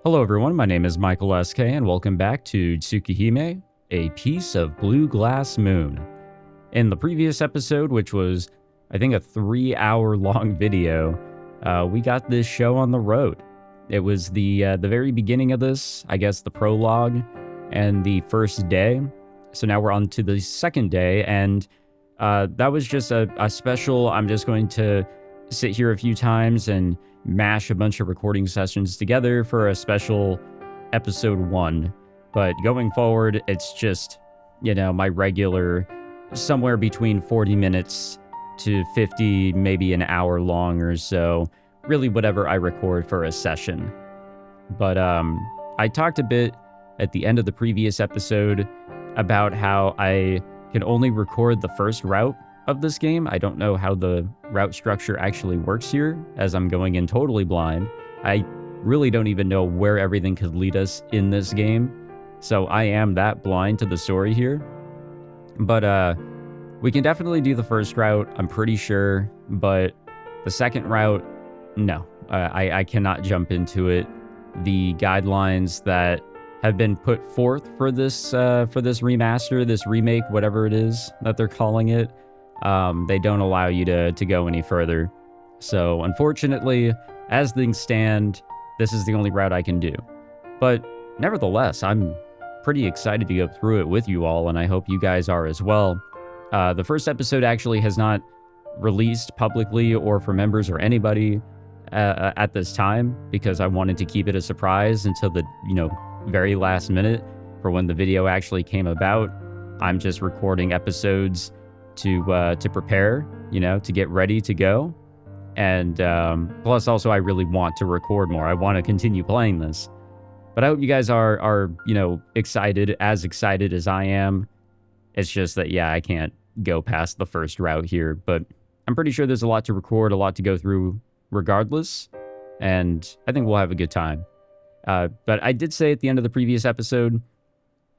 Hello everyone, my name is Michael SK and welcome back to TSUKIHIME, a piece of blue glass moon. In the previous episode, which was, I think, a 3-hour long video, we got this show on the road. It was the very beginning of this, I guess the prologue, and the first day. So now we're on to the second day, and that was just a special, I'm just going to sit here a few times and mash a bunch of recording sessions together for a special episode 1. But going forward, it's just, you know, my regular, somewhere between 40 minutes to 50, maybe an hour long or so, really whatever I record for a session. But I talked a bit at the end of the previous episode about how I can only record the first route of this game. I don't know how the route structure actually works here, as I'm going in totally blind. I really don't even know where everything could lead us in this game, so I am that blind to the story here. But we can definitely do the first route, I'm pretty sure, but the second route, no. I cannot jump into it. The guidelines that have been put forth for this remaster, this remake, whatever it is that they're calling it, they don't allow you to go any further. So unfortunately, as things stand, this is the only route I can do. But nevertheless, I'm pretty excited to go through it with you all, and I hope you guys are as well. The first episode actually has not released publicly or for members or anybody at this time, because I wanted to keep it a surprise until the, very last minute for when the video actually came about. I'm just recording episodes to prepare, to get ready to go. And plus also I really want to record more. I want to continue playing this. But I hope you guys are excited as I am. It's just that, yeah, I can't go past the first route here, but I'm pretty sure there's a lot to record, a lot to go through regardless, and I think we'll have a good time. But I did say at the end of the previous episode,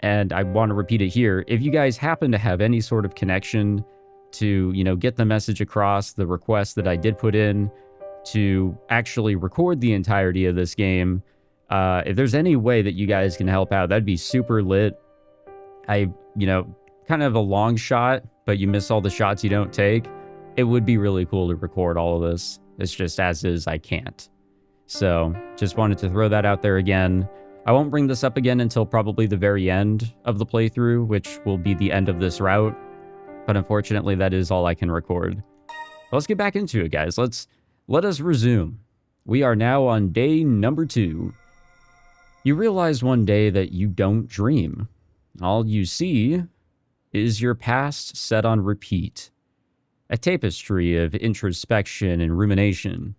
and I want to repeat it here, if you guys happen to have any sort of connection to, get the message across, the request that I did put in to actually record the entirety of this game, if there's any way that you guys can help out, that'd be super lit. Kind of a long shot, but you miss all the shots you don't take. It would be really cool to record all of this. It's just as is, I can't. So just wanted to throw that out there again. I won't bring this up again until probably the very end of the playthrough, which will be the end of this route. But unfortunately, that is all I can record. Let's get back into it, guys. Let us resume. We are now on day number 2. You realize one day that you don't dream. All you see is your past set on repeat. A tapestry of introspection and rumination.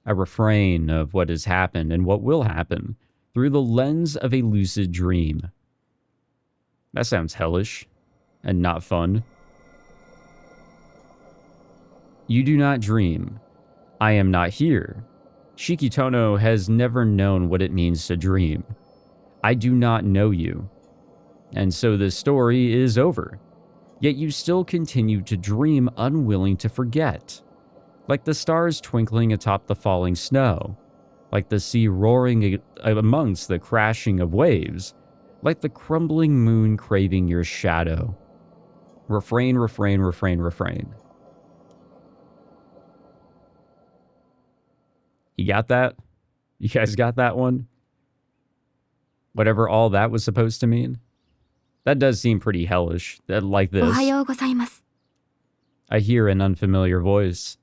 A refrain of what has happened and what will happen through the lens of a lucid dream. That sounds hellish and not fun. You do not dream. I am not here. Shiki Tohno has never known what it means to dream. I do not know you. And so this story is over. Yet you still continue to dream, unwilling to forget. Like the stars twinkling atop the falling snow. Like the sea roaring amongst the crashing of waves. Like the crumbling moon craving your shadow. Refrain, refrain, refrain, refrain. You got that? You guys got that one? Whatever all that was supposed to mean? That does seem pretty hellish, like this. I hear an unfamiliar voice.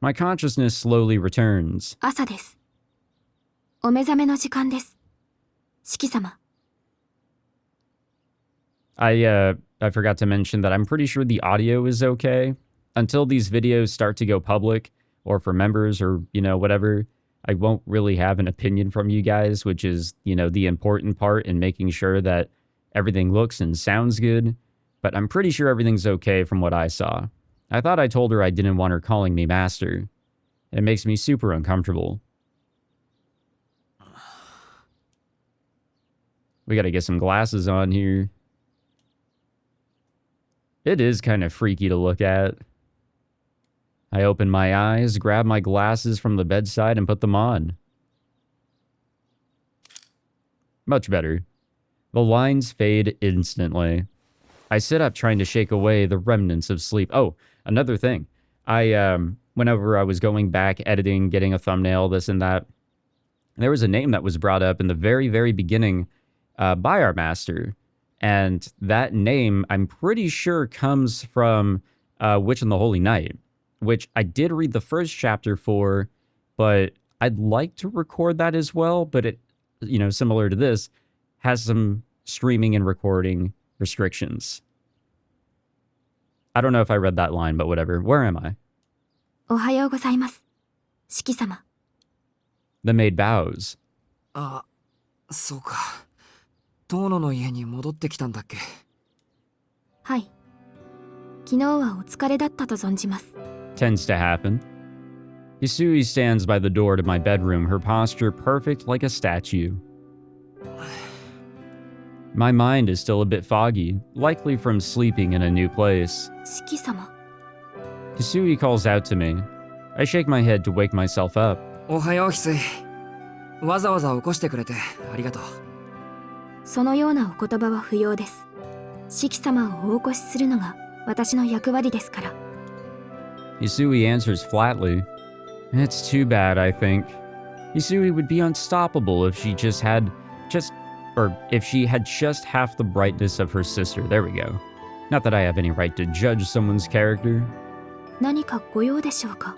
My consciousness slowly returns. 朝です。お目覚めの時間です。四季様。I forgot to mention that I'm pretty sure the audio is okay. Until these videos start to go public, or for members, or, whatever, I won't really have an opinion from you guys, which is, the important part in making sure that everything looks and sounds good. But I'm pretty sure everything's okay from what I saw. I thought I told her I didn't want her calling me master. It makes me super uncomfortable. We gotta get some glasses on here. It is kind of freaky to look at. I open my eyes, grab my glasses from the bedside, and put them on. Much better. The lines fade instantly. I sit up trying to shake away the remnants of sleep. Oh, another thing. Whenever I was going back, editing, getting a thumbnail, this and that, there was a name that was brought up in the very, very beginning by our master. And that name, I'm pretty sure, comes from Witch and the Holy Night, which I did read the first chapter for, but I'd like to record that as well. But it, similar to this, has some streaming and recording restrictions. I don't know if I read that line, but whatever. Where am I? おはようございます。四季様。The maid bows. あ、そうか。遠野の家に戻ってきたんだっけ。はい。昨日はお疲れだったと存じます。Tends to happen. Hisui stands by the door to my bedroom, her posture perfect like a statue. My mind is still a bit foggy, likely from sleeping in a new place. 四季様。Hisui calls out to me. I shake my head to wake myself up. おはよう、翡翠。わざわざ起こしてくれてありがとう。そのようなお言葉は不要です。四季様をお起こしするのが私の役割ですから。Hisui answers flatly. It's too bad, I think. Hisui would be unstoppable if she if she had just half the brightness of her sister. There we go. Not that I have any right to judge someone's character. 何かご用でしょうか。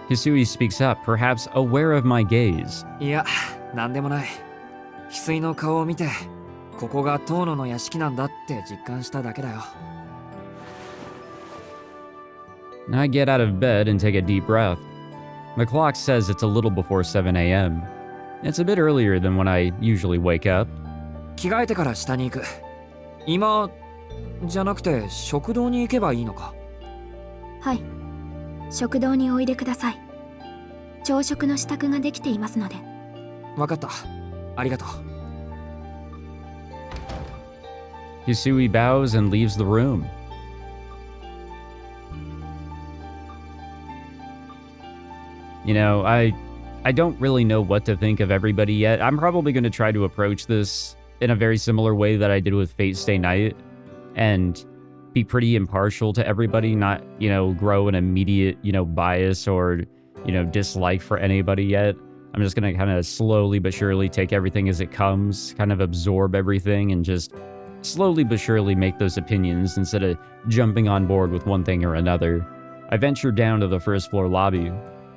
Hisui speaks up, perhaps aware of my gaze. いや、なんでもない。翡翠の顔を見て、ここが遠野の屋敷なんだって実感しただけだよ。I get out of bed and take a deep breath. The clock says it's a little before 7 a.m. It's a bit earlier than when I usually wake up. 着替えてから下に行く。今じゃなくて食堂に行けばいいのか。はい。食堂においでください。朝食の支度ができていますので。わかった。ありがとう。Hisui bows and leaves the room. I don't really know what to think of everybody yet. I'm probably going to try to approach this in a very similar way that I did with Fate Stay Night and be pretty impartial to everybody, not, grow an immediate, bias or, dislike for anybody yet. I'm just going to kind of slowly but surely take everything as it comes, kind of absorb everything and just slowly but surely make those opinions instead of jumping on board with one thing or another. I ventured down to the first floor lobby.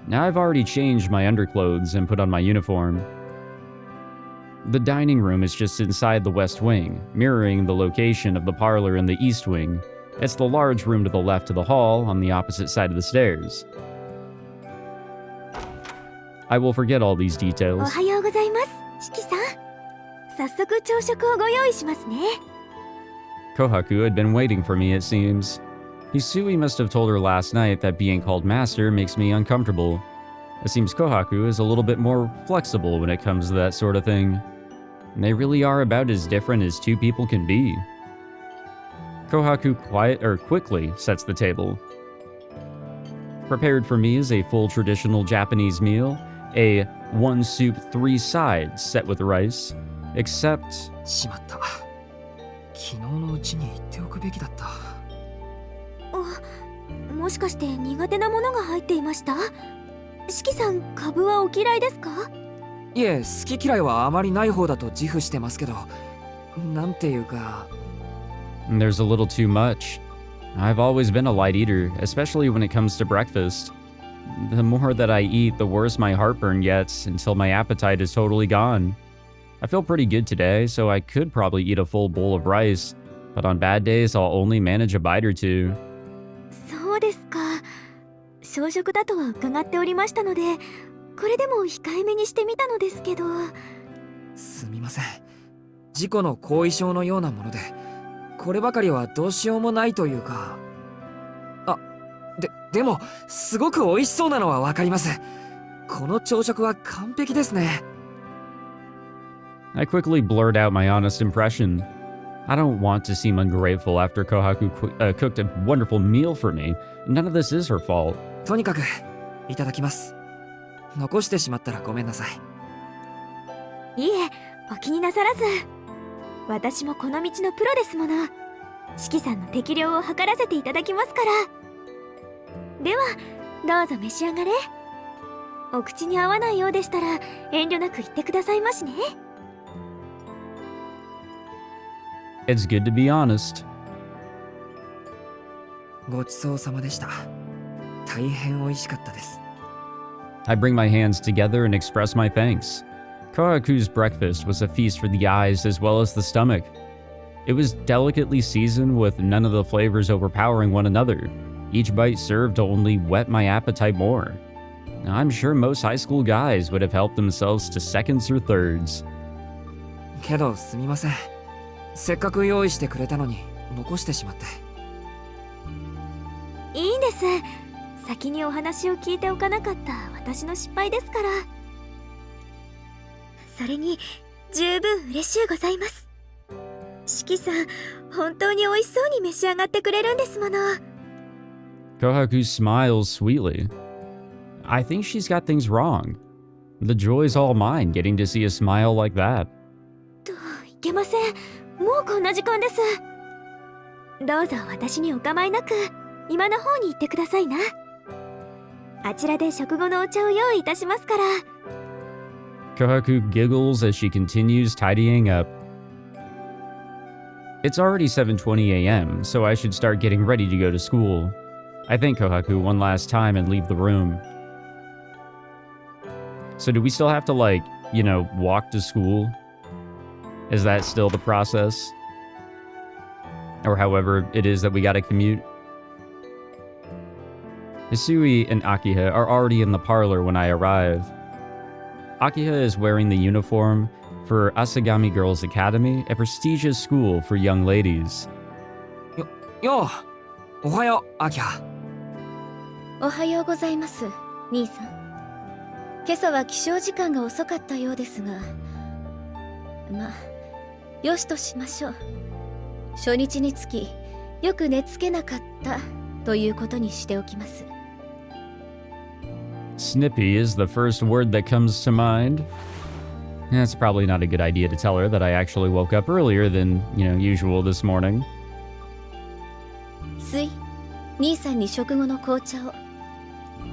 Now I've already changed my underclothes and put on my uniform. The dining room is just inside the west wing, mirroring the location of the parlor in the east wing. It's the large room to the left of the hall on the opposite side of the stairs. I will forget all these details. おはようございます。四季さん。早速朝食をご用意しますね。Kohaku had been waiting for me, it seems. Hisui must have told her last night that being called master makes me uncomfortable. It seems Kohaku is a little bit more flexible when it comes to that sort of thing. They really are about as different as two people can be. Kohaku quickly sets the table. Prepared for me is a full traditional Japanese meal, a 1 soup 3 sides set with rice, except... しまった。昨日のうちに言っておくべきだった。もしかして苦手なものが入っていました？四季さん、カブはお嫌いですか？いえ、好き嫌いはあまりない方だと自負してますけど、なんていうか。There's a little too much. I've always been a light eater, especially when it comes to breakfast. The more that I eat, the worse my heartburn gets until my appetite is totally gone. I feel pretty good today, so I could probably eat a full bowl of rice, but on bad days I'll only manage a bite or two. そうですか。小食だとは伺っておりましたので、これでも控えめにしてみたのですけど。すみません。事故の後遺症のようなもので、こればかりはどうしようもないというか。でもすごく美味しそうなのはわかります。この朝食は完璧ですね。I quickly blurt out my honest impression. I don't want to seem ungrateful after Kohaku cooked a wonderful meal for me. None of this is her fault. とにかくいただきます。残してしまったらごめんなさい。いえ、お気になさらず。私もこの道のプロですもの。四季さんの適量を測らせていただきますから。ではどうぞ召し上がれ。お口に合わないようでしたら遠慮なく言ってくださいましね。 It's good to be honest. ごちそうさまでした。大変美味しかったです。I bring my hands together and express my thanks. Kohaku's breakfast was a feast for the eyes as well as the stomach. It was delicately seasoned with none of the flavors overpowering one another. Each bite served to only whet my appetite more. Now, I'm sure most high school guys would have helped themselves to seconds or thirds. けどすみません。せっかく用意してくれたのに残してしまって。いいんです。先にお話を聞いておかなかった私の失敗ですから。それに十分嬉しゅうございます。四季さん、本当に美味しそうに召し上がってくれるんですもの。 Kohaku smiles sweetly. I think she's got things wrong. The joy's all mine getting to see a smile like that. と、いけません。もうこんな時間です。どうぞ私にお構いなく今の方に行ってくださいな。あちらで食後のお茶を用意いたしますから。 Kohaku giggles as she continues tidying up. It's already 7:20 a.m., so I should start getting ready to go to school. I thank Kohaku one last time and leave the room. So do we still have to, like, you know, walk to school? Is that still the process? Or however it is that we gotta commute? Hisui and Akiha are already in the parlor when I arrive. Akiha is wearing the uniform for Asagami Girls Academy, a prestigious school for young ladies. よう、おはよう、アキハ。おはようございます、兄さん。今朝は起床時間が遅かったようですが、まあよしとしましょう。初日につきよく寝つけなかったということにしておきます。 Snippy is the first word that comes to mind. That's probably not a good idea to tell her that I actually woke up earlier than, usual this morning. すい、兄さんに食後の紅茶を。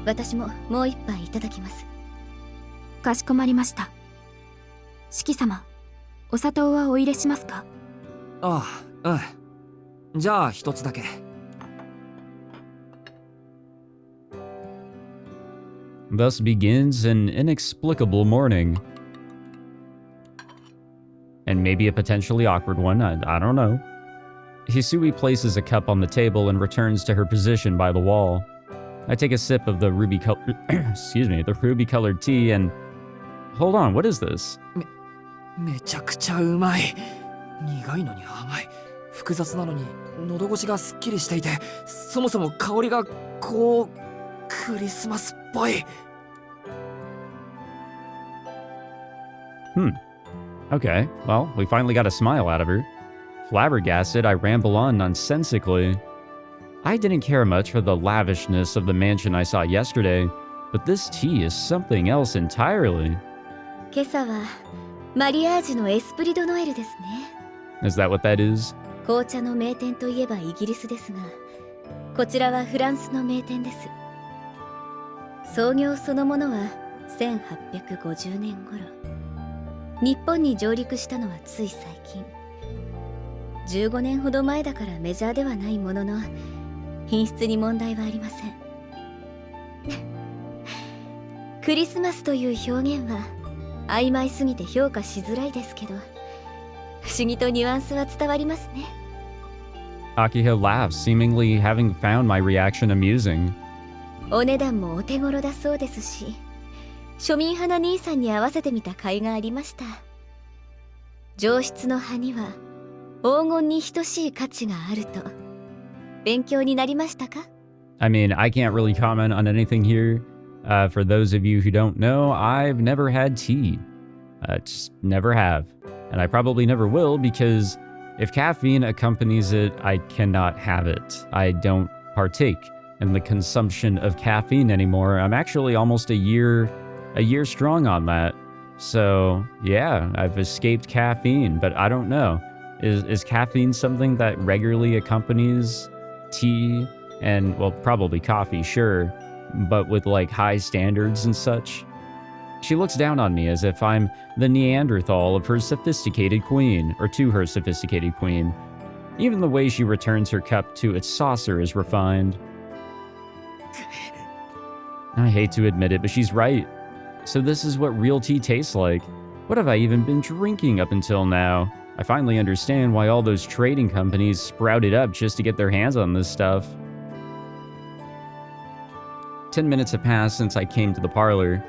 私ももう一杯いただきます。かしこまりました。四季様、お砂糖はお入れしますか？ああ、うん。じゃあ一つだけ。Thus begins an inexplicable morning. And maybe a potentially awkward one, I don't know. Hisui places a cup on the table and returns to her position by the wall. I take a sip of the ruby-colored tea and... Hold on, what is this? めちゃくちゃうまい。苦いのに甘い。複雑なのに喉越しがすっきりしていて、そもそも香りがこうクリスマスっぽい。Okay, well, we finally got a smile out of her. Flabbergasted, I ramble on nonsensically. I didn't care much for the lavishness of the mansion I saw yesterday, but this tea is something else entirely. 今朝はマリアージュのエスプリドノエルですね。 Is that what that is? 紅茶の名店といえばイギリスですが、こちらはフランスの名店です。創業そのものは1850年頃。日本に上陸したのはつい最近。15年ほど前だからメジャーではないものの、品質に問題はありません。クリスマスという表現は曖昧すぎて評価しづらいですけど、不思議とニュアンスは伝わりますね。 Akiha laughs, seemingly having found my reaction amusing. お値段もお手頃だそうですし、庶民派な兄さんに合わせてみた甲斐がありました。上質の葉には黄金に等しい価値があると。勉強になりましたか？ I mean, I can't really comment on anything here. For those of you who don't know, I've never had tea. Just never have. And I probably never will because if caffeine accompanies it, I cannot have it. I don't partake in the consumption of caffeine anymore. I'm actually almost a year strong on that. So, yeah, I've escaped caffeine, but I don't know. Is caffeine something that regularly accompanies tea and, well, probably coffee, sure, but with like high standards and such? She looks down on me as if I'm the Neanderthal of her sophisticated queen, or to her sophisticated queen. Even the way she returns her cup to its saucer is refined. I hate to admit it, but she's right. So this is what real tea tastes like. What have I even been drinking up until now? I finally understand why all those trading companies sprouted up just to get their hands on this stuff. 10 minutes have passed since I came to the parlor.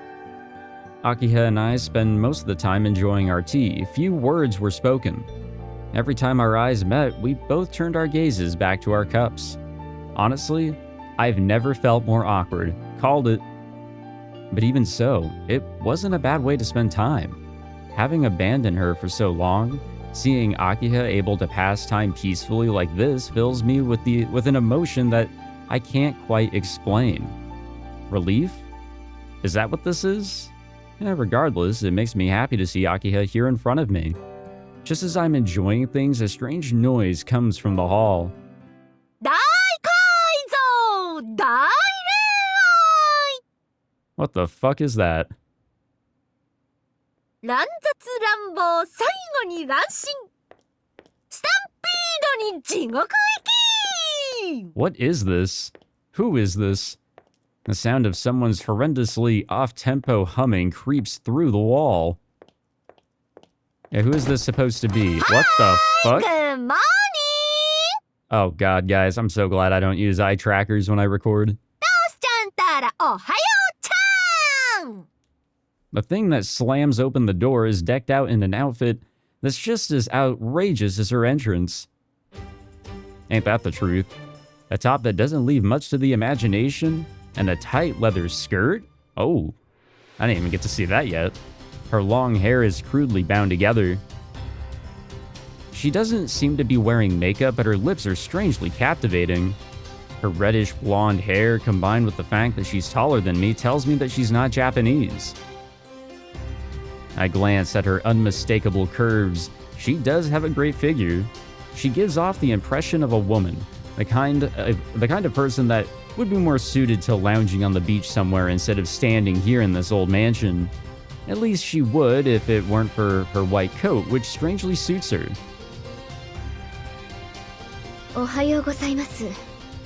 Akiha and I spend most of the time enjoying our tea. Few words were spoken. Every time our eyes met, we both turned our gazes back to our cups. Honestly, I've never felt more awkward. Called it. But even so, it wasn't a bad way to spend time. Having abandoned her for so long, seeing Akiha able to pass time peacefully like this fills me with an emotion that I can't quite explain. Relief? Is that what this is? Regardless, it makes me happy to see Akiha here in front of me. Just as I'm enjoying things, a strange noise comes from the hall. What the fuck is that? What is this? Who is this? The sound of someone's horrendously off-tempo humming creeps through the wall. Yeah, who is this supposed to be? What the fuck? Good morning! Oh god, guys, I'm so glad I don't use eye trackers when I record. The thing that slams open the door is decked out in an outfit that's just as outrageous as her entrance. Ain't that the truth? A top that doesn't leave much to the imagination, and a tight leather skirt? Oh, I didn't even get to see that yet. Her long hair is crudely bound together. She doesn't seem to be wearing makeup, but her lips are strangely captivating. Her reddish blonde hair, combined with the fact that she's taller than me, tells me that she's not Japanese. I glance at her unmistakable curves. She does have a great figure. She gives off the impression of a woman, the kind of person that would be more suited to lounging on the beach somewhere instead of standing here in this old mansion. At least she would if it weren't for her white coat, which strangely suits her. おはようございます、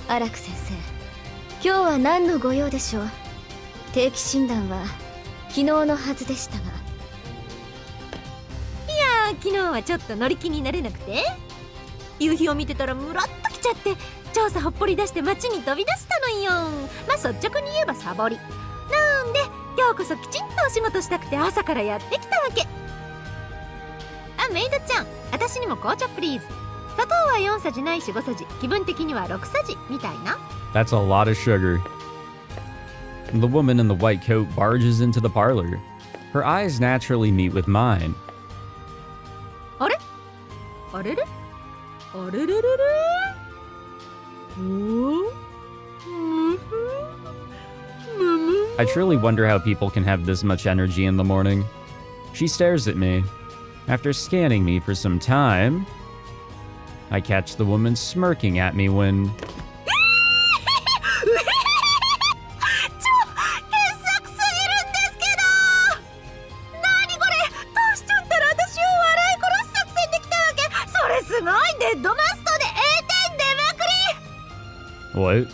荒木先生。今日は何のご用でしょう。定期診断は昨日のはずでしたが。いやー、昨日はちょっと乗り気になれなくて、夕日を見てたらムラっときちゃって、調査ほっぽり出して街に飛び出したのよ。まあ率直に言えばサボり。なんで今日こそきちんとお仕事したくて朝からやってきたわけ。あ、メイドちゃん、私にも紅茶プリーズ。砂糖は4さじないし5さじ、気分的には6さじみたいな。That's a lot of sugar. The woman in the white coat barges into the parlor. Her eyes naturally meet with mine. あれ？あれれ？あれれれれ？I truly wonder how people can have this much energy in the morning. She stares at me. After scanning me for some time, I catch the woman smirking at me when... What?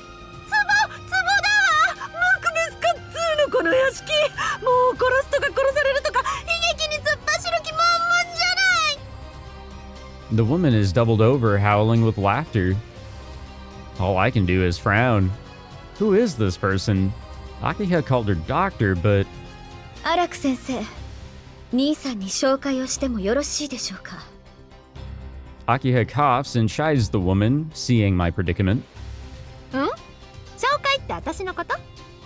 The woman is doubled over, howling with laughter. All I can do is frown. Who is this person? Akiha called her doctor, but... 荒木先生、兄さんに紹介をしてもよろしいでしょうか。Akiha coughs and chides the woman, seeing my predicament. ん？紹介って私のこと？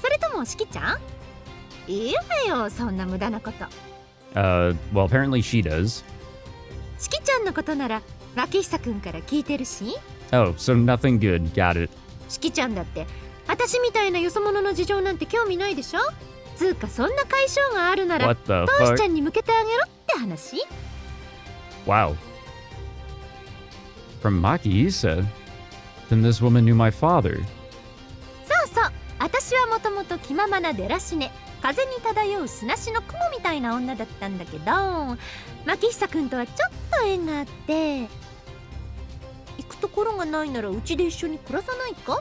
それともしきちゃん？いいわよ、そんな無駄なこと。Well, apparently she does. しきちゃんのことなら、Makihisaくんから聞いてるし。Oh, so nothing good. Got it. しきちゃんだって、私みたいなよそ者の事情なんて興味ないでしょ？つうかそんな解消があるなら What the トーシ fuck? ちゃんに向けてあげろって話。 Wow. From Makihisa? Then this woman knew my father. そうそう、私はもともと気ままなデラシネ、風に漂う砂しの雲みたいな女だったんだけど、牧久くんとはちょっと縁があって、行くところがないならうちで一緒に暮らさないか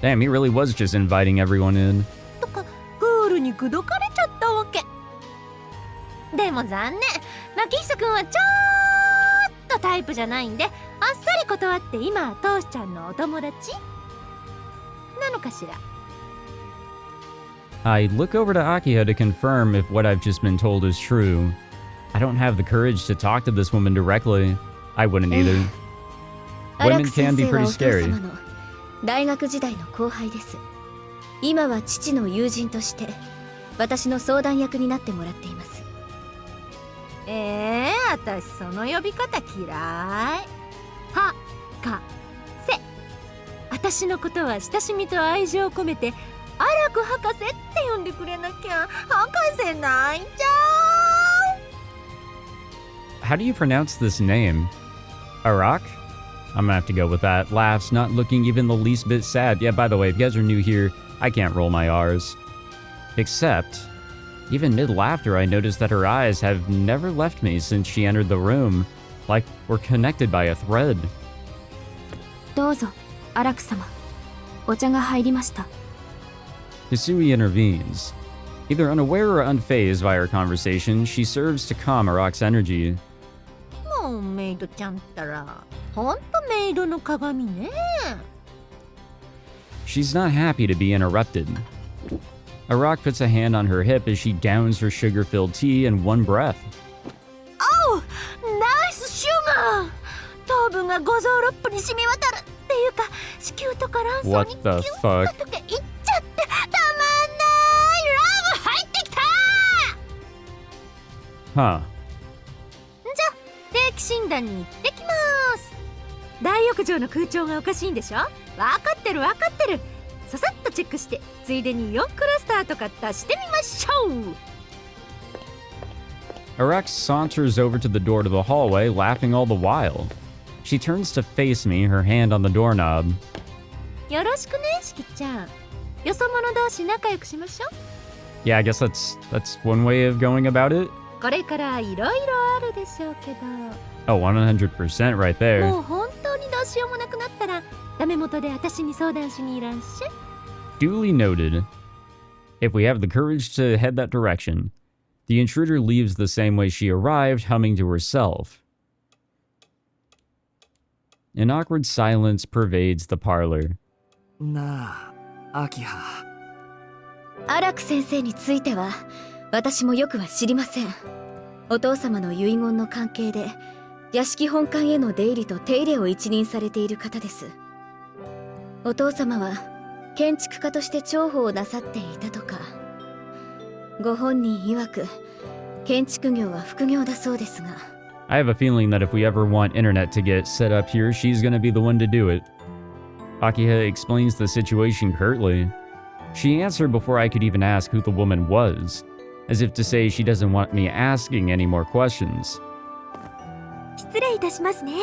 Damn, he really was just inviting everyone in. とかクールに口説かれちゃったわけ。でも残念、牧久くんはちょっとタイプじゃないんで、あっさり断って今はトーシちゃんのお友達なのかしら。 I look over to Akiha to confirm if what I've just been told is true. I don't have the courage to talk to this woman directly. I wouldn't either. 荒 Women 木 can 先 be 生は pretty お父 scary. 様の大学時代の後輩です。今は父の友人として私の相談役になってもらっています。私その呼び方嫌い。はかせ。私のことは親しみと愛情を込めてアラク博士って呼んでくれなきゃ。博士泣いちゃう。 How do you pronounce this name? Arak? I'm gonna have to go with that. Laughs, not looking even the least bit sad. Yeah, by the way, if you guys are new here, I can't roll my R's. Except, even mid-laughter, I noticed that her eyes have never left me since she entered the room. Like we're connected by a thread. どうぞ、荒木様。お茶が入りました。Hisui intervenes. Either unaware or unfazed by our conversation, she serves to calm Arak's energy. もうメイドちゃんったらほんとメイドの鏡ね。 She's not happy to be interrupted. Arak puts a hand on her hip as she downs her sugar-filled tea in one breath. おう、ナイスシュガー。糖分が五臓六腑に染み渡るっていうか、子宮とか卵巣 What に the ギュッ fuck? と溶けいっちゃってたまんない。ラブ入ってきた。 Huh. じゃあ定期診断に行ってきます。大浴場の空調がおかしいんでしょ。わかってるわかってる。ささっとチェックして、ついでに4クラスターとか出してみましょう。 Arak saunters over to the door to the hallway, laughing all the while. She turns to face me, her hand on the doorknob. よろしくね、しきちゃん。よそ者同士仲良くしましょう。 Yeah, I guess that's one way of going about it. これからいろいろあるでしょうけど、 Oh, 100% right there. もう本当にどうしようもなくなったらダメ元で私に相談しにいらっしゃい。 Duly noted. If we have the courage to head that direction, the intruder leaves the same way she arrived, humming to herself. An awkward silence pervades the parlor. なあ、アキハ。荒木先生については私もよくは知りません。お父様の遺言の関係で屋敷本館への出入りと手入れを一任されている方です。お父様は建築家として重宝をなさっていたとか。ご本人曰く建築業は副業だそうですが。 I have a feeling that if we ever want internet to get set up here, she's gonna be the one to do it. Akiha explains the situation curtly. She answered before I could even ask who the woman was, as if to say she doesn't want me asking any more questions. 失礼いたしますね。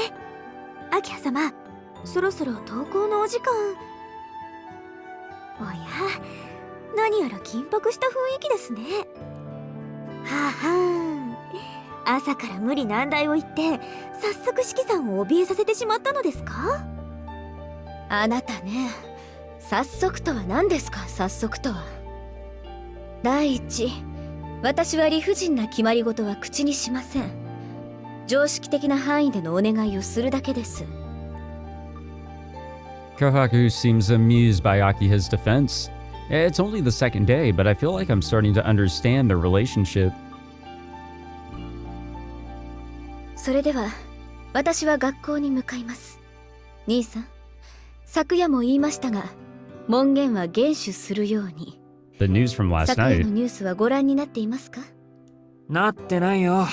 秋葉様、そろそろ登校のお時間。おや、何やら緊迫した雰囲気ですね。はあはあ、朝から無理難題を言って早速四季さんを怯えさせてしまったのですか。あなたね、早速とは何ですか。早速とは。第一、私は理不尽な決まり事は口にしません。常識的な範囲でのお願いをするだけです。 Kohaku seems amused by Akiha's defense. It's only the second day, but I feel like I'm starting to understand their relationship. それでは私は学校に向かいます。兄さん、昨夜も言いましたが、門限は厳守するように。 The news from last 昨夜 night. のニュースはご覧になっていますか。なってないよ。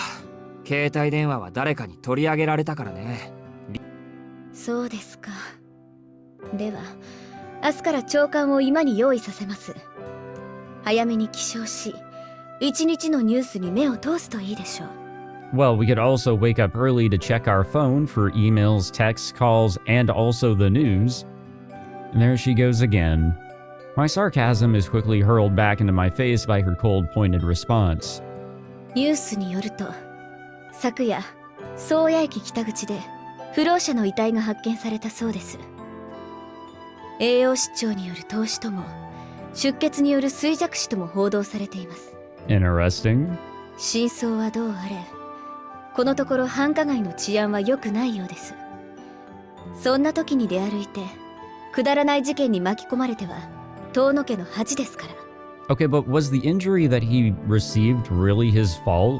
携帯電話は誰かに取り上げられたからね。そうですか。では明日から朝刊を今に用意させます。早めに起床し、一日のニュースに目を通すといいでしょう。Well, we could also wake up early to check our phone for emails, texts, calls, and also the news. And there she goes again. My sarcasm is quickly hurled back into my face by her cold, pointed response. ニュースによると、昨夜、宗谷駅北口で不老者の遺体が発見されたそうです。栄養失調による凍死とも、出血による衰弱死とも報道されています。Interesting. 真相はどうあれ、このところ繁華街の治安は良くないようです。そんな時に出歩いて、くだらない事件に巻き込まれては、遠野家の恥ですから。Okay, but was the injury that he received really his fault?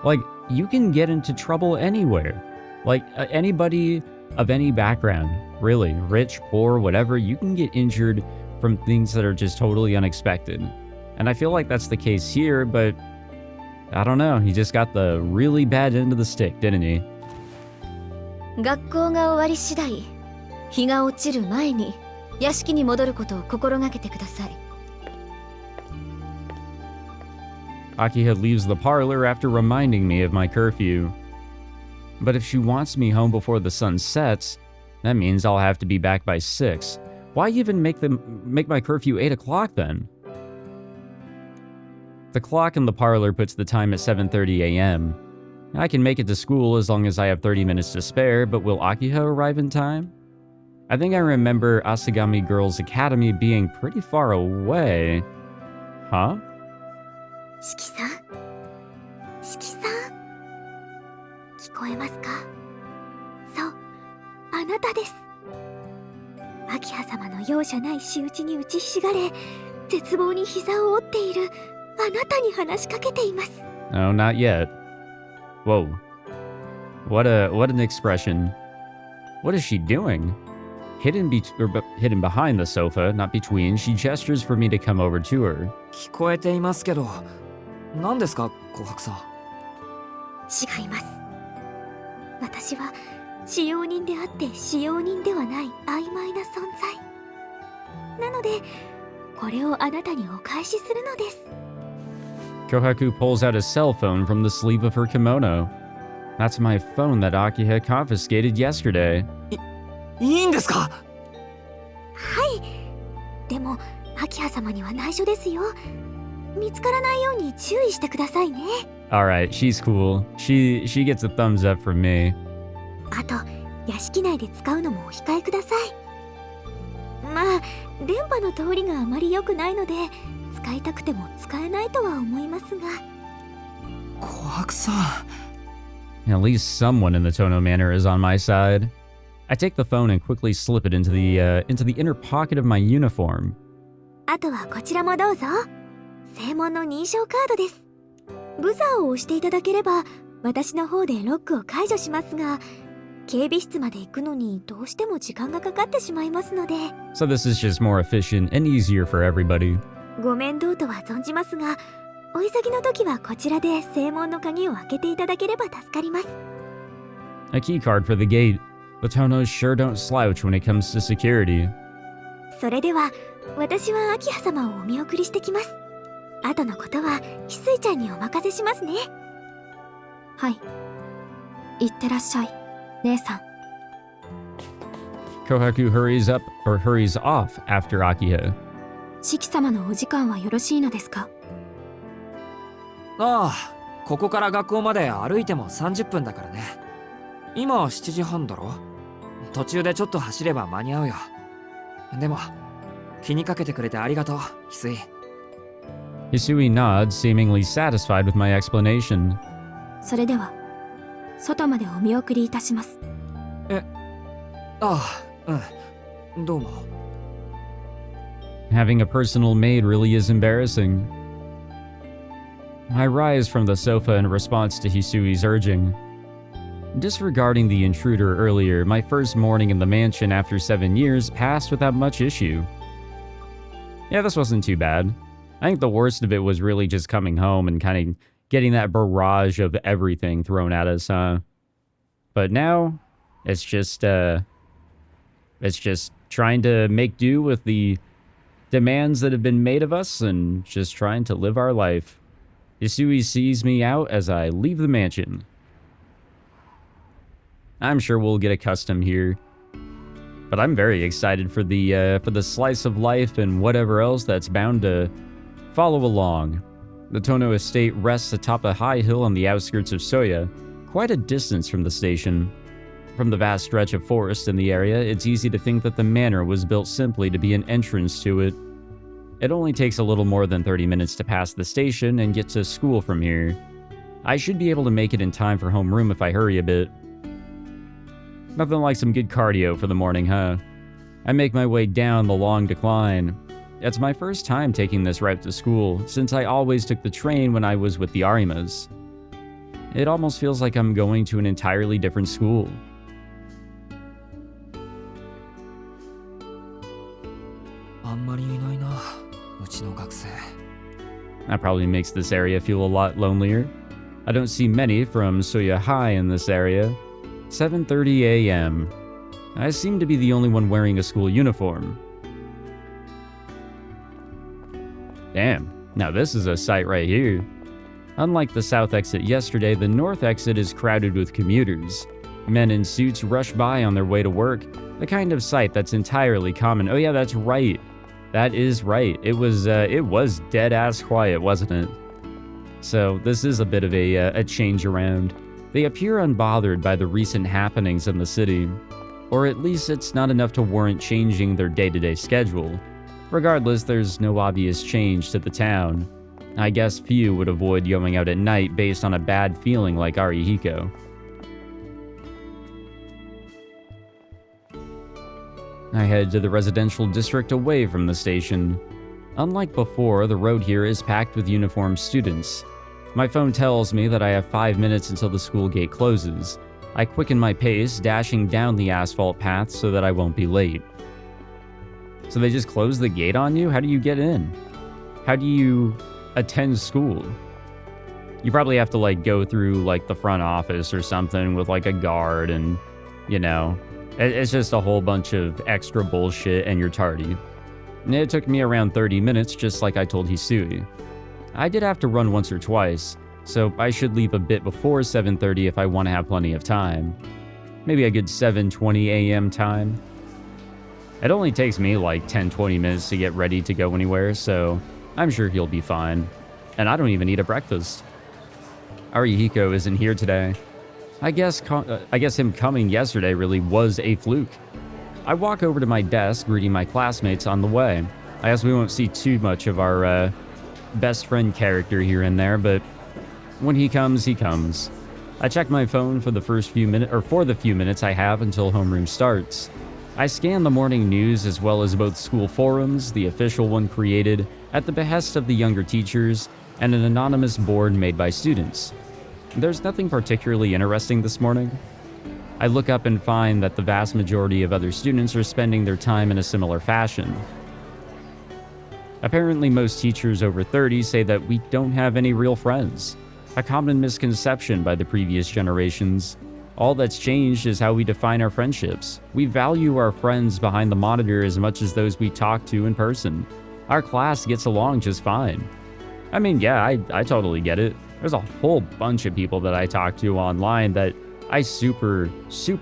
Like, you can get into trouble anywhere. Like, anybody of any background, really, rich, poor, whatever, you can get injured from things that are just totally unexpected. And I feel like that's the case here, but I don't know. He just got the really bad end of the stick, didn't he? 学校が終わり次第、日が落ちる前に屋敷に戻ることを心がけてください。Akiha leaves the parlor after reminding me of my curfew. But if she wants me home before the sun sets, that means I'll have to be back by 6. Why even make my curfew 8 o'clock then? The clock in the parlor puts the time at 7:30 a.m. I can make it to school as long as I have 30 minutes to spare, but will Akiha arrive in time? I think I remember Asagami Girls Academy being pretty far away. Huh? 四季さん、四季さん、聞こえますか？そう、あなたです。秋葉様の容赦ない仕打ちに打ちひしがれ、絶望に膝を折っているあなたに話しかけています。No, not yet. Whoa. What an expression. What is she doing? Hidden behind the sofa, not between, she gestures for me to come over to her. 聞こえていますけど、何ですか、琥珀さん。違います。私は使用人であって使用人ではない曖昧な存在。なので、これをあなたにお返しするのです。Kohaku pulls out a cell phone from the sleeve of her kimono. That's my phone that Akiha confiscated yesterday. いいんですか？はい。でも、秋葉様には内緒ですよ。見つからないように注意してくださいね。Alright, she's cool. She gets a thumbs up from me. あと、屋敷内で使うのもお控えください。まあ、電波の通りがあまり良くないので、使いたくても使えないとは思いますが。琥珀さん。At least someone in the Tohno manor is on my side. I take the phone and quickly slip it into the inner pocket of my uniform. あとはこちらもどうぞ。正門の認証カードです。ブザーを押していただければ、私の方でロックを解除しますが、警備室まで行くのにどうしても時間がかかってしまいますので。So this is just more efficient and easier for everybody. ご面倒とは存じますが、お急ぎの時はこちらで正門の鍵を開けていただければ助かります。A key card for the gate. The Tohnos sure don't slouch when it comes to security. それでは、私は秋葉様をお見送りしてきます。後のことは翡翠ちゃんにお任せしますね。はい。いってらっしゃい、姉さん。Kohaku hurries off after Akiha. 四季様のお時間はよろしいのですか？ああ、ここから学校まで歩いても30分だからね。今7時半だろ。途中でちょっと走れば間に合うよ。でも、気にかけてくれてありがとう、翡翠。Hisui nods, seemingly satisfied with my explanation. それでは、外までお見送りいたします。ああ、うん。どうも。Having a personal maid really is embarrassing. I rise from the sofa in response to Hisui's urging. Disregarding the intruder earlier, my first morning in the mansion after 7 years passed without much issue. Yeah, this wasn't too bad. I think the worst of it was really just coming home and kind of getting that barrage of everything thrown at us, huh? But now, it's just trying to make do with the demands that have been made of us and just trying to live our life. Hisui sees me out as I leave the mansion. I'm sure we'll get accustomed here, but I'm very excited for the slice of life and whatever else that's bound to follow along. The Tohno estate rests atop a high hill on the outskirts of Soya, quite a distance from the station. From the vast stretch of forest in the area, it's easy to think that the manor was built simply to be an entrance to it. It only takes a little more than 30 minutes to pass the station and get to school from here. I should be able to make it in time for homeroom if I hurry a bit. Nothing like some good cardio for the morning, huh? I make my way down the long decline. It's my first time taking this route to school, since I always took the train when I was with the Arimas. It almost feels like I'm going to an entirely different school. That probably makes this area feel a lot lonelier. I don't see many from TSUKIHIME in this area. 7:30 a.m. I seem to be the only one wearing a school uniform. Damn, now this is a sight right here. Unlike the south exit yesterday, the north exit is crowded with commuters. Men in suits rush by on their way to work, the kind of sight that's entirely common. Oh yeah, that's right. That is right. It was dead-ass quiet, wasn't it? So this is a bit of a change around. They appear unbothered by the recent happenings in the city, or at least it's not enough to warrant changing their day-to-day schedule. Regardless, there's no obvious change to the town. I guess few would avoid going out at night based on a bad feeling like Arihiko. I head to the residential district away from the station. Unlike before, the road here is packed with uniformed students. My phone tells me that I have 5 minutes until the school gate closes. I quicken my pace, dashing down the asphalt path so that I won't be late. So they just close the gate on you? How do you get in? How do you attend school? You probably have to like go through like the front office or something with like a guard and, you know, it's just a whole bunch of extra bullshit and you're tardy. And it took me around 30 minutes just like I told Hisui. I did have to run once or twice, so I should leave a bit before 7:30 if I want to have plenty of time. Maybe a good 7:20 a.m. time. It only takes me like 10-20 minutes to get ready to go anywhere, so I'm sure he'll be fine. And I don't even eat a breakfast. Arihiko isn't here today. I guess him coming yesterday really was a fluke. I walk over to my desk, greeting my classmates on the way. I guess we won't see too much of our best friend character here and there, but when he comes, he comes. I check my phone for the few minutes I have until homeroom starts. I scan the morning news as well as both school forums, the official one created at the behest of the younger teachers, and an anonymous board made by students. There's nothing particularly interesting this morning. I look up and find that the vast majority of other students are spending their time in a similar fashion. Apparently, most teachers over 30 say that we don't have any real friends, a common misconception by the previous generations. All that's changed is how we define our friendships. We value our friends behind the monitor as much as those we talk to in person. Our class gets along just fine. I mean, yeah, I totally get it. There's a whole bunch of people that I talk to online that I super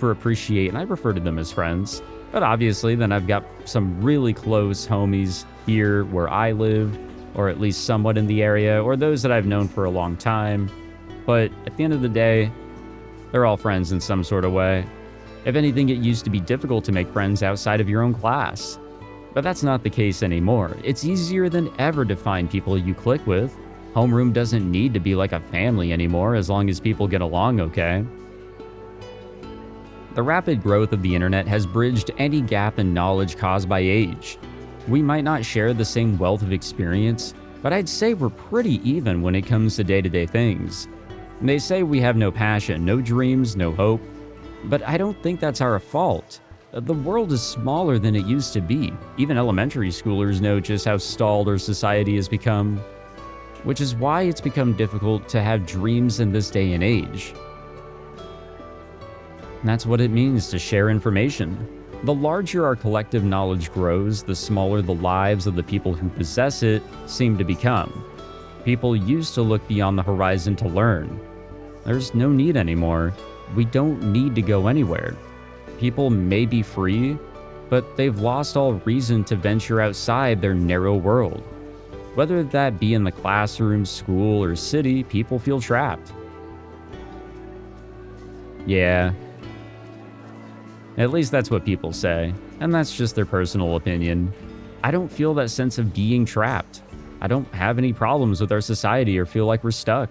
appreciate, and I refer to them as friends. But obviously, then I've got some really close homies here where I live, or at least somewhat in the area, or those that I've known for a long time. But at the end of the day, they're all friends in some sort of way. If anything, it used to be difficult to make friends outside of your own class. But that's not the case anymore. It's easier than ever to find people you click with. Homeroom doesn't need to be like a family anymore as long as people get along okay. The rapid growth of the internet has bridged any gap in knowledge caused by age. We might not share the same wealth of experience, but I'd say we're pretty even when it comes to day-to-day things. They say we have no passion, no dreams, no hope, but I don't think that's our fault. The world is smaller than it used to be. Even elementary schoolers know just how stalled our society has become, which is why it's become difficult to have dreams in this day and age. And that's what it means to share information. The larger our collective knowledge grows, the smaller the lives of the people who possess it seem to become. People used to look beyond the horizon to learn. There's no need anymore. We don't need to go anywhere. People may be free, but they've lost all reason to venture outside their narrow world. Whether that be in the classroom, school, or city, people feel trapped. Yeah. At least that's what people say, and that's just their personal opinion. I don't feel that sense of being trapped. I don't have any problems with our society or feel like we're stuck.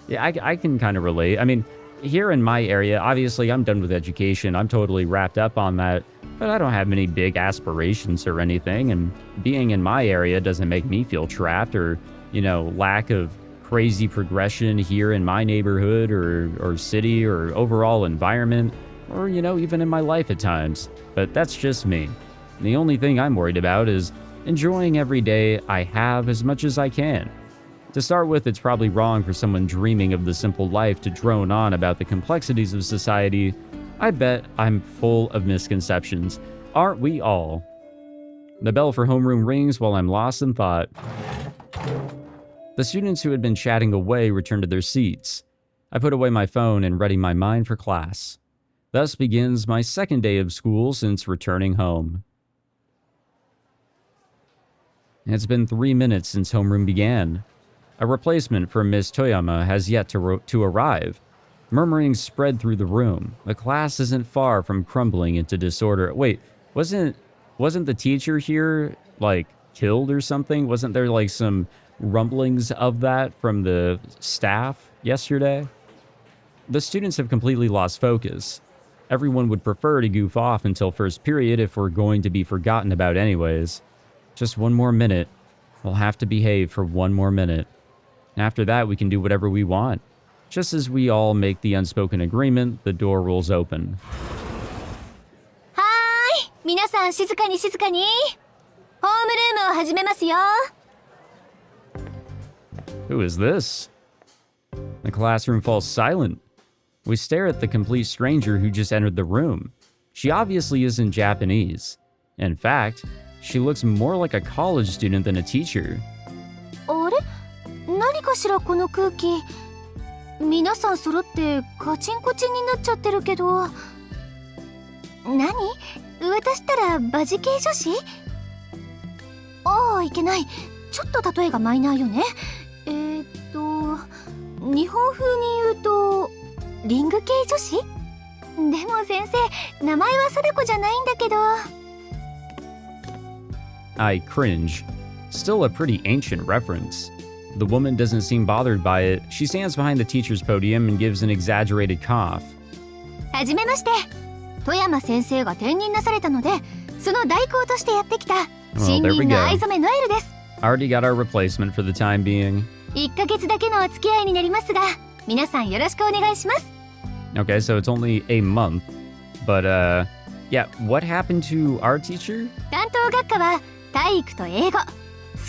Yeah, I can kind of relate. I mean, here in my area, obviously I'm done with education. I'm totally wrapped up on that, but I don't have many big aspirations or anything, and being in my area doesn't make me feel trapped or, lack of crazy progression here in my neighborhood or city or overall environment, or, even in my life at times. But that's just me. The only thing I'm worried about is enjoying every day I have as much as I can. To start with, it's probably wrong for someone dreaming of the simple life to drone on about the complexities of society. I bet I'm full of misconceptions. Aren't we all? The bell for homeroom rings while I'm lost in thought. The students who had been chatting away returned to their seats. I put away my phone and readied my mind for class. Thus begins my second day of school since returning home. It's been 3 minutes since homeroom began. A replacement for Miss Toyama has yet to arrive. Murmurings spread through the room. The class isn't far from crumbling into disorder. Wait, wasn't the teacher here, killed or something? Wasn't there, some rumblings of that from the staff yesterday? The students have completely lost focus. Everyone would prefer to goof off until first period if we're going to be forgotten about anyways. Just one more minute. We'll have to behave for one more minute. After that, we can do whatever we want. Just as we all make the unspoken agreement, the door rolls open. Hi! 皆さん静かに静かに。ホームルームを始めますよ。Who is this? The classroom falls silent. We stare at the complete stranger who just entered the room. She obviously isn't Japanese. In fact, she looks more like a college student than a teacher. あれ？何かしらこの空気。皆さん揃ってカチンコチンになっちゃってるけど。何？私ったらバジ系女子？ああ、いけない。ちょっと例えがマイナーよね。日本風に言うとリング系女子？でも先生、名前は貞子じゃないんだけど。I cringe. Still a pretty ancient reference. The woman doesn't seem bothered by it. She stands behind the teacher's podium and gives an exaggerated cough. はじめまして。富山先生が転任なされたので、その代行としてやってきた新任の藍染めノエルです。Already got our replacement for the time being. 1ヶ月だけのお付き合いになりますが、皆さんよろしくお願いします。Okay, so it's only a month. But, yeah, what happened to our teacher? 担当学科は体育と英語。好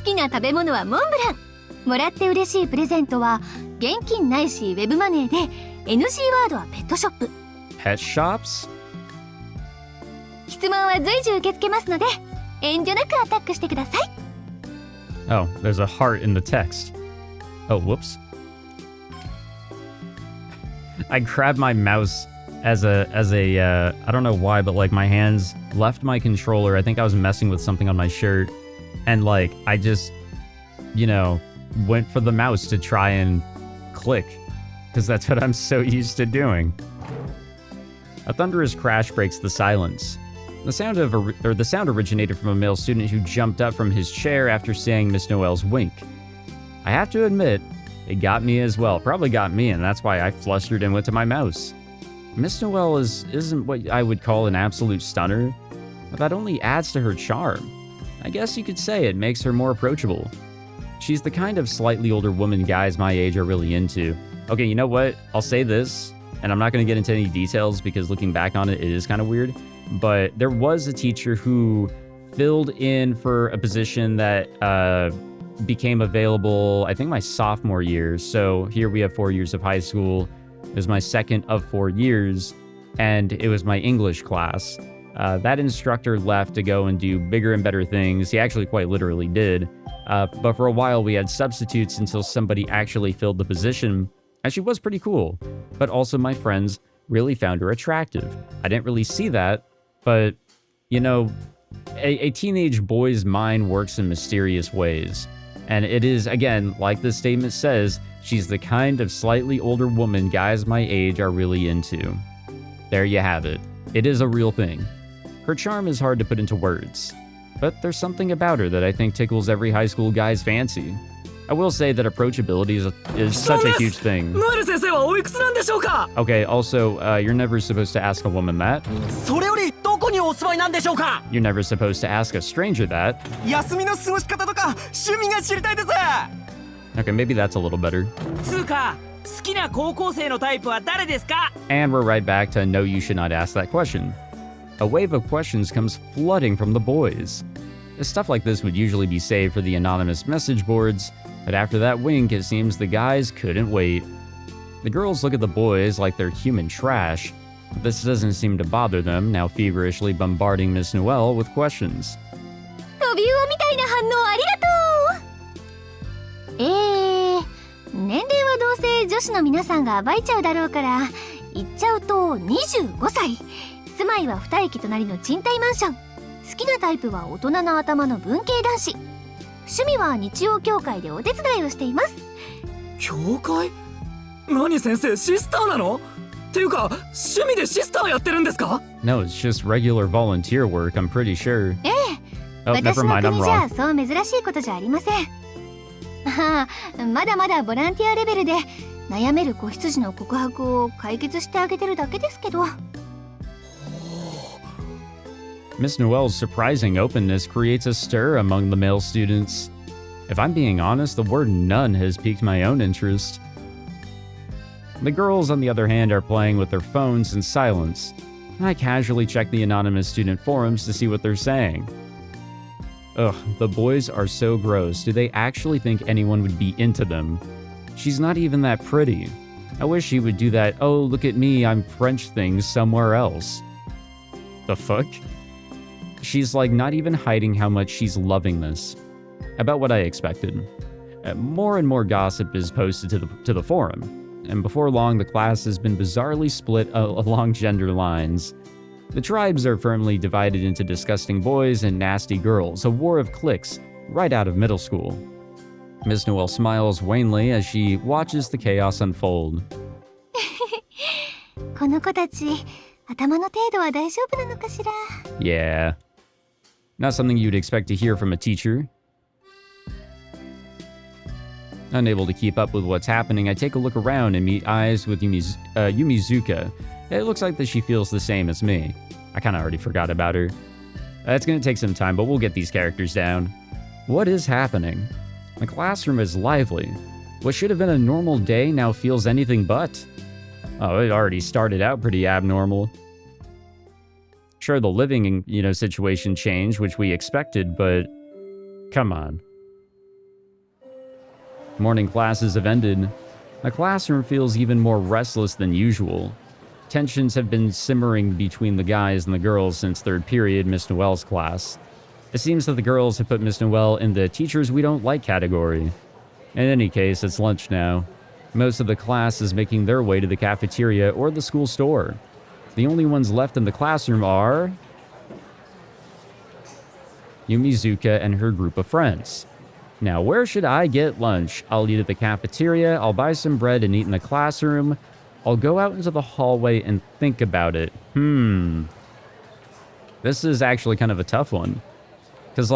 きな食べ物はモンブラン。もらって嬉しいプレゼントは現金ないしウェブマネーで NG ワードはペットショップ。Pet shops? 質問は随時受け付けますので遠慮なくアタックしてください。Oh, there's a heart in the text. Oh, whoops. I grabbed my mouse as a I don't know why, but my hands left my controller. I think I was messing with something on my shirt. And I just, went for the mouse to try and click. Because that's what I'm so used to doing. A thunderous crash breaks the silence. The sound originated from a male student who jumped up from his chair after seeing Miss Noel's wink. I have to admit, it got me as well. Probably got me, and that's why I flustered and went to my mouse. Miss Noel isn't what I would call an absolute stunner, but that only adds to her charm. I guess you could say it makes her more approachable. She's the kind of slightly older woman guys my age are really into. Okay, you know what? I'll say this, and I'm not going to get into any details because looking back on it, it is kind of weird. But there was a teacher who filled in for a position that became available, I think, my sophomore year. So here we have 4 years of high school. It was my second of 4 years, and it was my English class. That instructor left to go and do bigger and better things. He actually quite literally did. But for a while, we had substitutes until somebody actually filled the position. And she was pretty cool. But also my friends really found her attractive. I didn't really see that, but, you know, a teenage boy's mind works in mysterious ways. And it is, again, like the statement says, she's the kind of slightly older woman guys my age are really into. There you have it. It is a real thing. Her charm is hard to put into words, but there's something about her that I think tickles every high school guy's fancy. I will say that approachability is such a huge thing. Okay, also, you're never supposed to ask a woman that. You're never supposed to ask a stranger that. Okay, maybe that's a little better. And we're right back to no, you should not ask that question. A wave of questions comes flooding from the boys. Stuff like this would usually be saved for the anonymous message boards, but after that wink, it seems the guys couldn't wait. The girls look at the boys like they're human trash. But this doesn't seem to bother them, now feverishly bombarding Miss Noelle with questions. トビウオみたいな反応ありがとう。年齢はどうせ女子の皆さんが暴いちゃうだろうから言っちゃうと25歳。住まいは2駅隣の賃貸マンション。好きなタイプは大人の頭の文系男子。趣味は日曜教会でお手伝いをしています。教会？何先生シスターなの？っていうか趣味でシスターやってるんですか？ No, it's just regular volunteer work, I'm pretty sure. ええ。Oh, 私 never の mind, I'm 国じゃ wrong. そう珍しいことじゃありません。ああ、まだまだボランティアレベルで悩める子羊の告白を解決してあげてるだけですけど。Miss Noelle's surprising openness creates a stir among the male students. If I'm being honest, the word none has piqued my own interest. The girls, on the other hand, are playing with their phones in silence. I casually check the anonymous student forums to see what they're saying. Ugh, the boys are so gross. Do they actually think anyone would be into them? She's not even that pretty. I wish she would do that, oh, look at me, I'm French thing somewhere else. The fuck? She's like not even hiding how much she's loving this. About what I expected. More and more gossip is posted to the forum, and before long the class has been bizarrely split along gender lines. The tribes are firmly divided into disgusting boys and nasty girls, a war of cliques right out of middle school. Miss Noelle smiles wanly as she watches the chaos unfold. この子たち、頭の程度は大丈夫なのかしら? Yeah. Not something you'd expect to hear from a teacher. Unable to keep up with what's happening, I take a look around and meet eyes with Yumizuka. It looks like that she feels the same as me. I kinda already forgot about her. It's gonna take some time, but we'll get these characters down. What is happening? The classroom is lively. What should have been a normal day now feels anything but. Oh, it already started out pretty abnormal. Sure, the living, situation changed, which we expected, but come on. Morning classes have ended. The classroom feels even more restless than usual. Tensions have been simmering between the guys and the girls since third period, Miss Noelle's class. It seems that the girls have put Miss Noelle in the teachers we don't like category. In any case, it's lunch now. Most of the class is making their way to the cafeteria or the school store. The only ones left in the classroom are Yumizuka and her group of friends. Now, where should I get lunch? I'll eat at the cafeteria, I'll buy some bread and eat in the classroom. I'll go out into the hallway and think about it. This is actually kind of a tough one. Because,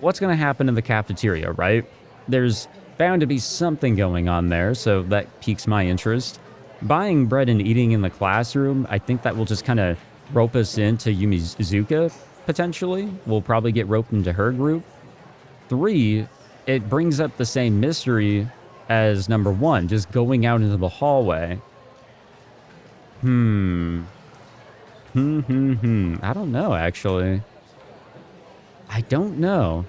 what's going to happen in the cafeteria, right? There's bound to be something going on there, so that piques my interest. Buying bread and eating in the classroom, I think that will just kind of rope us into Yumizuka, potentially. We'll probably get roped into her group. 3, it brings up the same mystery as number 1, just going out into the hallway. I don't know, actually. I don't know.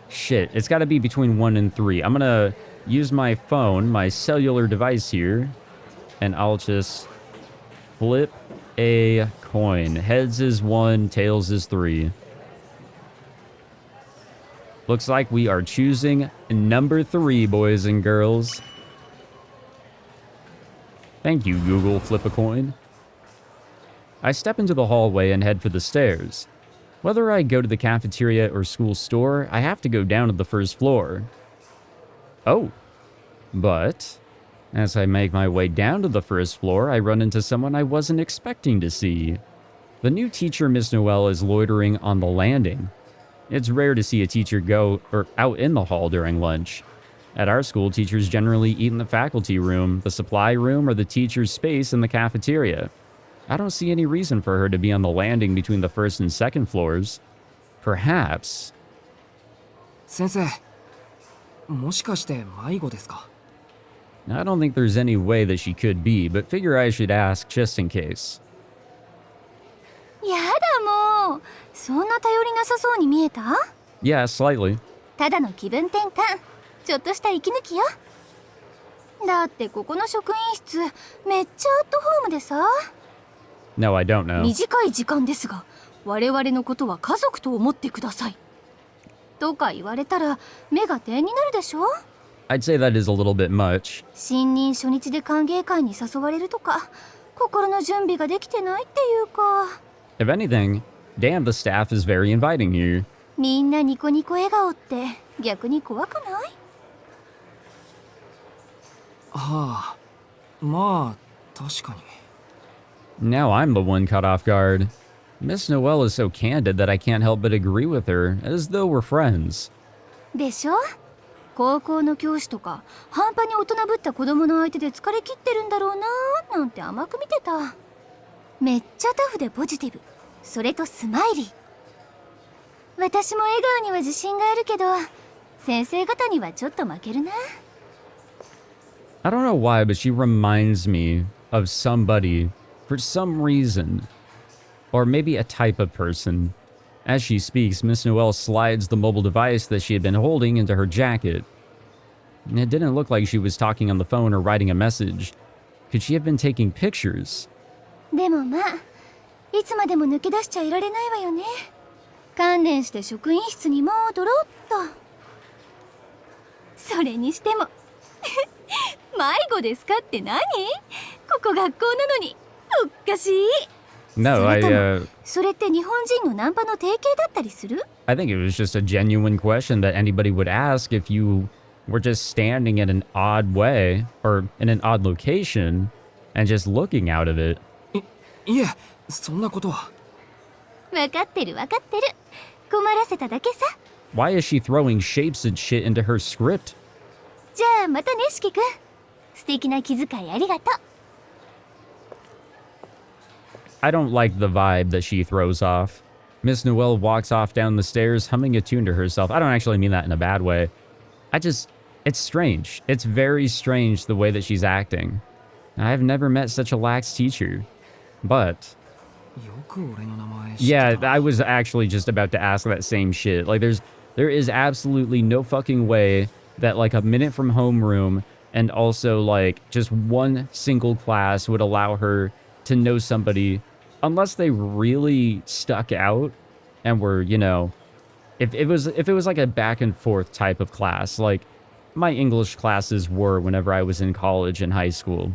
Shit, it's got to be between 1 and 3. I'm gonna use my phone, my cellular device here, and I'll just flip a coin. Heads is 1, tails is 3. Looks like we are choosing number 3, boys and girls. Thank you, Google. Flip a coin. I step into the hallway and head for the stairs. Whether I go to the cafeteria or school store, I have to go down to the first floor. Oh. But as I make my way down to the first floor, I run into someone I wasn't expecting to see. The new teacher, Miss Noel, is loitering on the landing. It's rare to see a teacher go out in the hall during lunch. At our school, teachers generally eat in the faculty room, the supply room, or the teacher's space in the cafeteria. I don't see any reason for her to be on the landing between the first and second floors. Perhaps. 先生、もしかして迷子ですか？ I don't think there's any way that she could be, but figure I should ask just in case. やだもう、そんな頼りなさそうに見えた？ Yeah, slightly. ただの気分転換、ちょっとした息抜きよ。だってここの職員室めっちゃアットホームでさ。 No, I don't know. 短い時間ですが、我々のことは家族と思ってください。とか言われたら目が点になるでしょ？ I'd say that is a little bit much. 新任初日で歓迎会に誘われるとか、心の準備ができてないっていうか。 If anything, damn, the staff is very inviting here. みんなニコニコ笑顔って逆に怖くない？はあ、まあ確かに。 Now I'm the one caught off guard. Miss Noel is so candid that I can't help but agree with her, as though we're friends. でしょ？高校の教師とか半端に大人ぶった子供の相手で疲れ切ってるんだろうなーなんて甘く見てた。めっちゃタフでポジティブ、それとスマイリー。私も笑顔には自信があるけど、先生方にはちょっと負けるな。 I don't know why, but she reminds me of somebody for some reason. Or maybe a type of person. As she speaks, Miss Noel slides the mobile device that she had been holding into her jacket. It didn't look like she was talking on the phone or writing a message. Could she have been taking pictures? でもまあ、いつまでも抜け出しちゃいられないわよね。観念して職員室に戻ろうっと。それにしても迷子ですかって何？ここ学校なのにおかしい。 No, それって日本人のナンパの定型だったりする？ I think it was just a genuine question that anybody would ask if you were just standing in an odd way or in an odd location and just looking out of it. いえ、そんなことは。わかってるわかってる。困らせただけさ。 Why is she throwing shapes and shit into her script? じゃあまたね、四季くん。素敵な気遣いありがとう。 I don't like the vibe that she throws off. Miss Noel walks off down the stairs, humming a tune to herself. I don't actually mean that in a bad way. It's strange. It's very strange the way that she's acting. I've never met such a lax teacher. But, よく俺の名前知ってた。 yeah, I was actually just about to ask that same shit. Like, there is absolutely no fucking way that, like, a minute from homeroom and also, like, just one single class would allow her to know somebody unless they really stuck out and were, you know, if it was like a back and forth type of class, like my English classes were whenever I was in college and high school.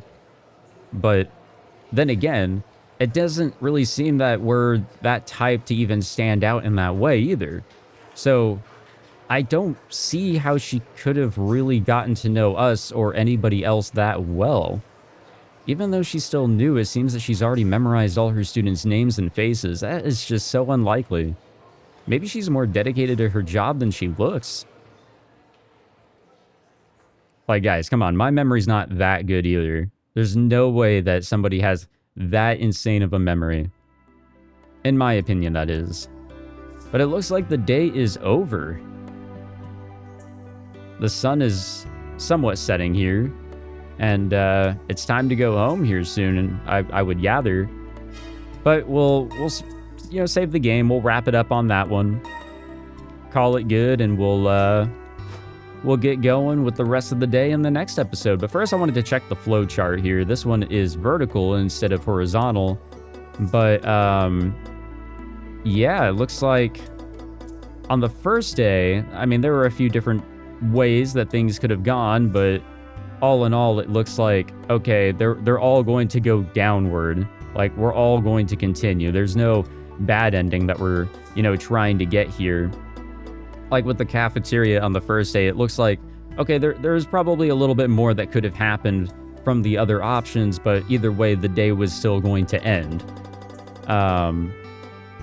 But then again, it doesn't really seem that we're that type to even stand out in that way either. So I don't see how she could have really gotten to know us or anybody else that well. Even though she's still new, it seems that she's already memorized all her students' names and faces. That is just so unlikely. Maybe she's more dedicated to her job than she looks. Like, guys, come on. My memory's not that good either. There's no way that somebody has that insane of a memory. In my opinion, that is. But it looks like the day is over. The sun is somewhat setting here. And it's time to go home here soon, and I would gather. But we'll you know, save the game. We'll wrap it up on that one. Call it good, and we'll get going with the rest of the day in the next episode. But first, I wanted to check the flow chart here. This one is vertical instead of horizontal. But, yeah, it looks like on the first day, I mean, there were a few different ways that things could have gone, but all in all, it looks like, okay, they're all going to go downward. Like, we're all going to continue. There's no bad ending that we're, trying to get here. Like with the cafeteria on the first day, it looks like, okay, there's probably a little bit more that could have happened from the other options, but either way, the day was still going to end. I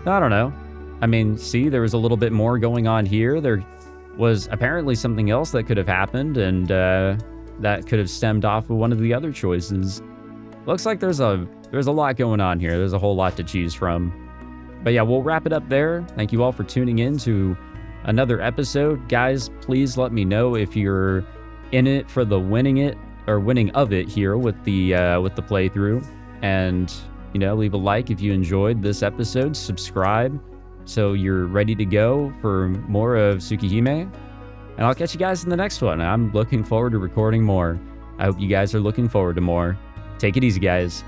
don't know. I mean, see, there was a little bit more going on here. There was apparently something else that could have happened, and that could have stemmed off of one of the other choices. Looks like there's a lot going on here. There's a whole lot to choose from. But yeah, we'll wrap it up there. Thank you all for tuning in to another episode. Guys, please let me know if you're in it for the winning of it here with the playthrough. And, leave a like if you enjoyed this episode. Subscribe so you're ready to go for more of Tsukihime. And I'll catch you guys in the next one. I'm looking forward to recording more. I hope you guys are looking forward to more. Take it easy, guys.